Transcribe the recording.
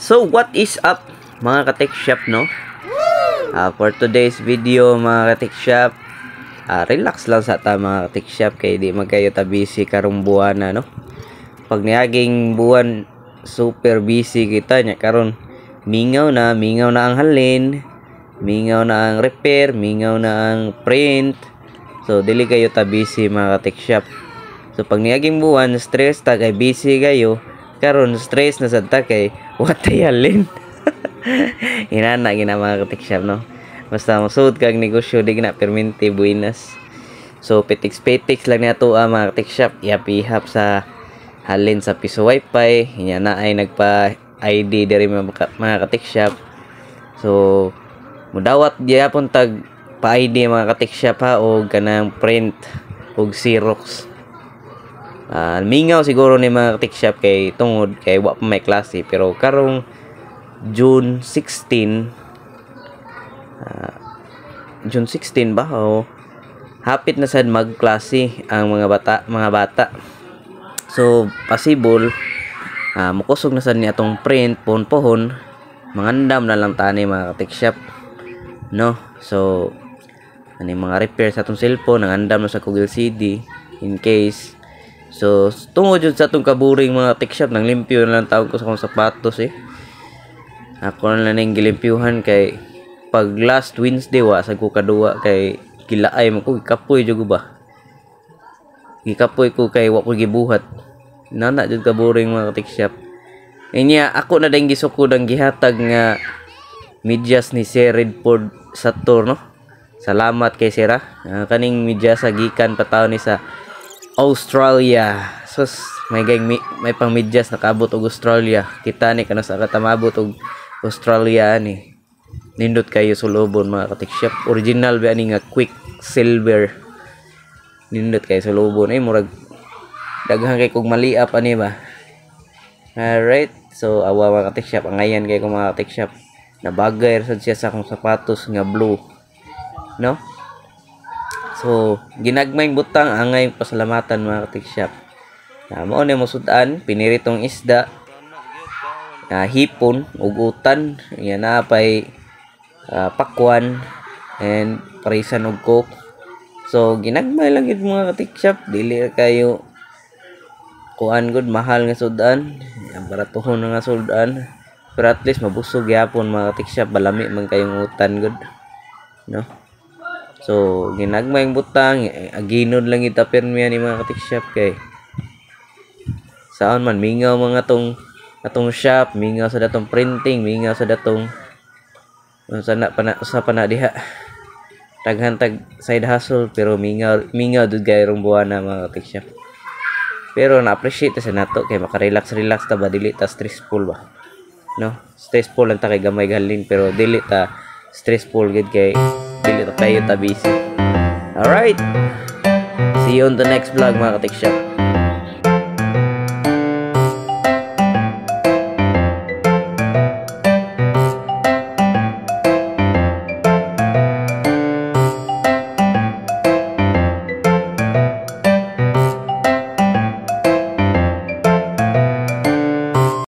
So what is up mga ka-tech shop, no? For today's video mga ka-tech shop, relax lang sa ta mga ka-tech shop, kay di magkayo ta busy karong buwan na, no? Pag niaging buwan super busy kita nya karon, mingaw na ang halin, mingaw na ang repair, mingaw na ang print. So dili kayo ta busy mga ka-tech shop. So pag niaging buwan stress ta kay busy kayo, karon stress na sad ta kay watay halin. Inana gina mga ka-tech shop, no? Basta masud kag negosyo di na perminti buinas. So petiks lang nato mga ka-tech shop, ihap sa halin sa piso wifi. Inya na ay nagpa ID diri mga ka-tech shop. So mudawat gyapon tag pa ID mga ka-tech shop ha, og kanang print og Xerox. Mingaw siguro ni mga tech shop kay tungod kay wa pa may klase, pero karong June 16 ba o hapit na sad magklase ang mga bata. So possible mukusog na sad ni atong print pohon mangandam na lang tani mga tech shop, no? So ani mga repair sa atong cellphone nangandam na sa Google CD in case. So tungod jud sa atong kaburing mga tech shop, nang limpyo na lang tawag ko sa akong sapatos Ako na lang ning gilimpyuhan kay pag last Wednesday wa sa ko kaduwa kay gilaay mo ko, gikapoy jud ba. Gikapoy ko kay wa ko gibuhat. Nana jud kaburing mga tech shop. Inya ako na ding gisukod ang gihatag nga medyas ni Sir Redford Satur, no? Salamat kay Sir. Kaning medyas sa gikan pataw ni sa Australia. Sus, may pang medyas nakaabot og Australia. Kita ni kana sa katamabot og Australia ni. Nindot kayo sulobon mga ka-tech shop. Original ba ani nga Quicksilver. Nindot kayo sulobon murag daghan kay kog maliap ani ba. Alright. So awa mga ka-tech shop, angayan kay ko mga ka-tech shop. Nabagay sad siya sa akong sapatos nga blue, no? So ginagmayng butang angay pasalamatan mga ka-tech shop. Mao ni mosudan piniritong isda, hipon ug utan, yan na pay pakwan and parisan og coke. So ginagmay lang gid mga ka-tech shop, dili kayo kuan gud mahal nga sudan, baratuhon nga sudan, pero at least mabusog gyapon mga ka-tech shop, balami man kayong utan gud, no? So ginagmayng butang aginod lang ita permi ni mga ka-tech shop kay saon man mingaw mga atong shop, mingaw sa datong printing, mingaw sa datong sa pana diha taghan tag side hustle, pero mingaw dud gayrong buwan na mga tech shop. Pero na appreciate sa nato kay maka-relax ta ba, dili ta stressful ba, no? Stressful lang ta kay gamay galin, pero dili ta stressful gid kay dili ta kayo ta busy. Alright, see you on the next vlog mga tech shop.